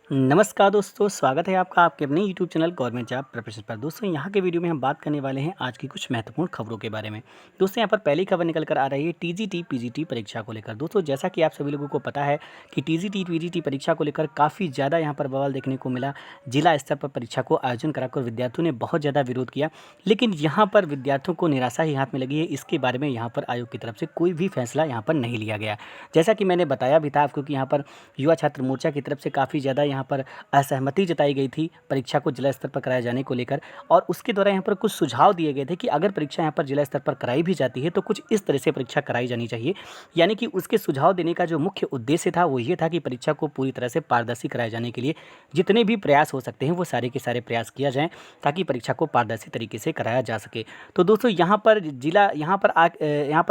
नमस्कार दोस्तों, स्वागत है आपका आपके अपने YouTube channel government job preparation पर। दोस्तों यहाँ के वीडियो में हम बात करने वाले हैं आज की कुछ महत्वपूर्ण खबरों के बारे में। दोस्तों यहाँ पर पहली खबर निकल कर आ रही है टीजीटी पीजीटी परीक्षा को लेकर। दोस्तों जैसा कि आप सभी लोगों को पता है कि टीजीटी पीजीटी परीक्षा को लेकर काफ़ी ज़्यादा यहाँ पर बवाल देखने को मिला। जिला स्तर पर परीक्षा को आयोजन कराकर विद्यार्थियों ने बहुत ज़्यादा विरोध किया, लेकिन यहाँ पर विद्यार्थियों को निराशा ही हाथ में लगी है। इसके बारे में यहाँ पर आयोग की तरफ से कोई भी फैसला यहाँ पर नहीं लिया गया। जैसा कि मैंने बताया भी था आपको कि यहाँ पर युवा छात्र मोर्चा की तरफ से काफ़ी ज़्यादा यहाँ पर असहमति जताई गई थी परीक्षा को जिला स्तर पर कराए जाने को लेकर, और उसके द्वारा यहाँ पर कुछ सुझाव दिए गए थे कि अगर परीक्षा यहाँ पर जिला स्तर पर कराई भी जाती है तो कुछ इस तरह से परीक्षा कराई जानी चाहिए। यानी कि उसके सुझाव देने का जो मुख्य उद्देश्य था वो ये था कि परीक्षा को पूरी तरह से पारदर्शी कराए जाने के लिए जितने भी प्रयास हो सकते हैं वो सारे के सारे प्रयास किया जाए ताकि परीक्षा को पारदर्शी तरीके से कराया जा सके। तो दोस्तों यहाँ पर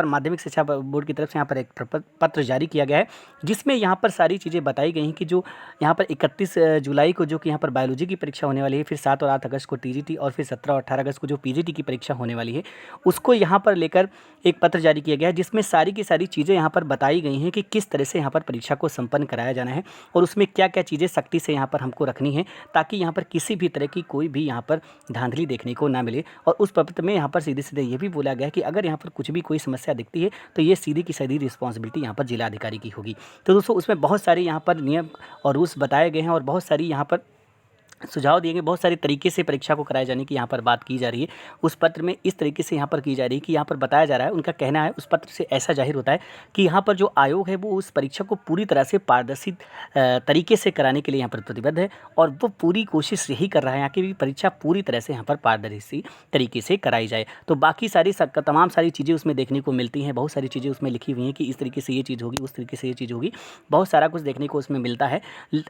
माध्यमिक शिक्षा बोर्ड की तरफ से यहाँ पर एक पत्र जारी किया गया है, जिसमें यहाँ पर सारी चीज़ें बताई गई हैं कि जो यहाँ पर 31 जुलाई को जो कि यहाँ पर बायोलॉजी की परीक्षा होने वाली है, फिर 7 और 8 अगस्त को टीजीटी और फिर 17 और 18 अगस्त को जो पीजीटी की परीक्षा होने वाली है, उसको यहाँ पर लेकर एक पत्र जारी किया गया है, जिसमें सारी की सारी चीज़ें यहाँ पर बताई गई हैं कि किस तरह से यहाँ पर परीक्षा को संपन्न कराया जाना है और उसमें क्या क्या चीज़ें सख्ती से यहाँ पर हमको रखनी है ताकि यहाँ पर किसी भी तरह की कोई भी यहाँ पर धांधली देखने को ना मिले। और उस पत्र में यहाँ पर सीधे सीधे ये भी बोला गया है कि अगर यहाँ पर कुछ भी कोई समस्या दिखती है तो ये सीधी की सीधी रिस्पॉन्सिबिलिटी यहाँ पर जिला अधिकारी की होगी। तो दोस्तों उसमें बहुत सारे यहाँ पर नियम और रूल्स बताए गए हैं और बहुत सारी यहाँ पर सुझाव दिए गए, बहुत सारे तरीके से परीक्षा को कराए जाने की यहाँ पर बात की जा रही है। उस पत्र में इस तरीके से यहाँ पर की जा रही है कि यहाँ पर बताया जा रहा है, उनका कहना है उस पत्र से ऐसा जाहिर होता है कि यहाँ पर जो आयोग है वो उस परीक्षा को पूरी तरह से पारदर्शी तरीके से कराने के लिए यहाँ पर प्रतिबद्ध है और वो पूरी कोशिश यही कर रहा है यहाँ की भी परीक्षा पूरी तरह से यहाँ पर पारदर्शी तरीके से कराई जाए। तो बाकी तमाम सारी चीज़ें उसमें देखने को मिलती हैं, बहुत सारी चीज़ें उसमें लिखी हुई हैं कि इस तरीके से ये चीज़ होगी, उस तरीके से ये चीज़ होगी, बहुत सारा कुछ देखने को उसमें मिलता है।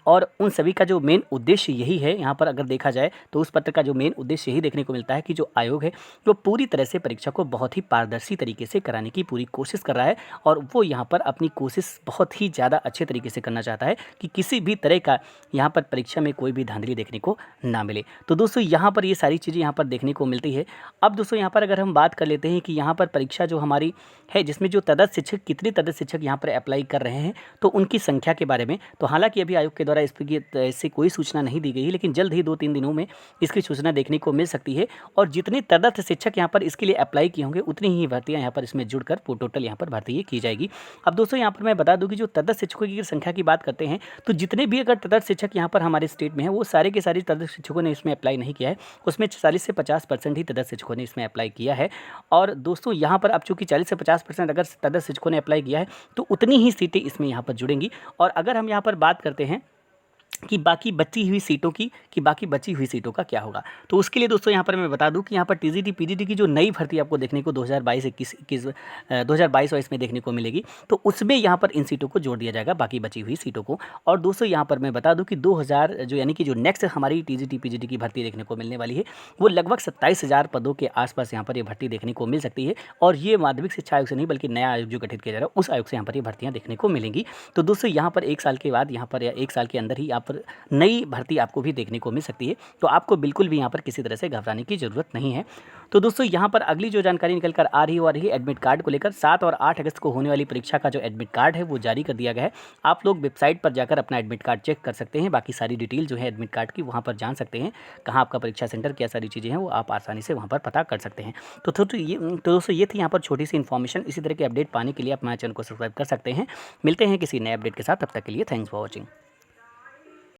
और उन सभी का जो मेन उद्देश्य यही है, यहाँ पर अगर देखा जाए तो उस पत्र का जो मेन उद्देश्य यही देखने को मिलता है कि जो आयोग है वो पूरी तरह से परीक्षा को बहुत ही पारदर्शी तरीके से कराने की पूरी कोशिश कर रहा है और वो यहाँ पर अपनी कोशिश बहुत ही ज़्यादा अच्छे तरीके से करना चाहता है कि किसी भी तरह का यहाँ पर परीक्षा में कोई भी धांधली देखने को ना मिले। तो दोस्तों यहाँ पर ये सारी चीज़ें यहाँ पर देखने को मिलती है। अब दोस्तों यहाँ पर अगर हम बात कर लेते हैं कि यहाँ पर परीक्षा जो हमारी है जिसमें जो तदर्थ शिक्षक कितने तदर्थ शिक्षक यहाँ पर अप्लाई कर रहे हैं तो उनकी संख्या के बारे में तो हालांकि अभी आयोग के द्वारा इससे कोई सूचना नहीं दी गई है, लेकिन जल्द ही 2-3 दिनों में इसकी सूचना देखने को मिल सकती है। और जितने तदर्थ शिक्षक यहाँ पर इसके लिए अप्लाई किए होंगे उतनी ही भर्तियाँ यहाँ पर इसमें जुड़कर टोटल यहाँ पर भर्ती की जाएगी। अब दोस्तों यहाँ पर मैं बता दूँ कि जो तदर्थ शिक्षकों की संख्या की बात करते हैं तो जितने भी अगर तदर्थ शिक्षक यहाँ पर हमारे स्टेट में हैं वो सारे के सारे तदर्थ शिक्षकों ने इसमें अप्लाई नहीं किया है, उसमें 40 से 50% ही तदर्थ शिक्षकों ने इसमें अप्लाई किया है। और दोस्तों यहाँ पर अब चूँकि 40 से 50% अगर तदर्थ शिक्षकों ने अप्लाई किया है तो उतनी ही सीटें इसमें यहाँ पर जुड़ेंगी। और अगर हम यहाँ पर बात करते हैं कि बाकी बची हुई सीटों का क्या होगा, तो उसके लिए दोस्तों यहाँ पर मैं बता दूं कि यहाँ पर टीजीटी पीजीटी की जो नई भर्ती आपको देखने को 2022-21 में देखने को मिलेगी, तो उसमें यहाँ पर इन सीटों को जोड़ दिया जाएगा बाकी बची हुई सीटों को। और दोस्तों यहाँ पर मैं बता दूं कि 2000 जो यानी कि जो नेक्स्ट हमारी टीजीटी पीजीटी की भर्ती देखने को मिलने वाली है वो लगभग 27,000 पदों के आसपास यहाँ पर ये भर्ती देखने को मिल सकती है। और ये माध्यमिक शिक्षा आयोग से नहीं बल्कि नया आयोग जो गठित किया जा रहा है उस आयोग से यहाँ पर ये भर्तियाँ देखने को मिलेंगी। तो दोस्तों यहाँ पर 1 साल के बाद यहाँ पर या 1 साल के अंदर ही पर नई भर्ती आपको भी देखने को मिल सकती है, तो आपको बिल्कुल भी यहाँ पर किसी तरह से घबराने की ज़रूरत नहीं है। तो दोस्तों यहाँ पर अगली जो जानकारी निकल कर आ रही है एडमिट कार्ड को लेकर। 7 और 8 अगस्त को होने वाली परीक्षा का जो एडमिट कार्ड है वो जारी कर दिया गया है। आप लोग वेबसाइट पर जाकर अपना एडमिट कार्ड चेक कर सकते हैं, बाकी सारी डिटेल जो है एडमिट कार्ड की वहाँ पर जान सकते हैं, कहाँ आपका परीक्षा सेंटर, क्या सारी चीज़ें हैं वो आप आसानी से वहाँ पर पता कर सकते हैं। तो दोस्तों ये थी यहाँ पर छोटी सी इन्फॉर्मेशन। इसी तरह के अपडेट पाने के लिए आप हमारे चैनल को सब्सक्राइब कर सकते हैं। मिलते हैं किसी नए अपडेट के साथ, तब तक के लिए थैंक्स फॉर वॉचिंग।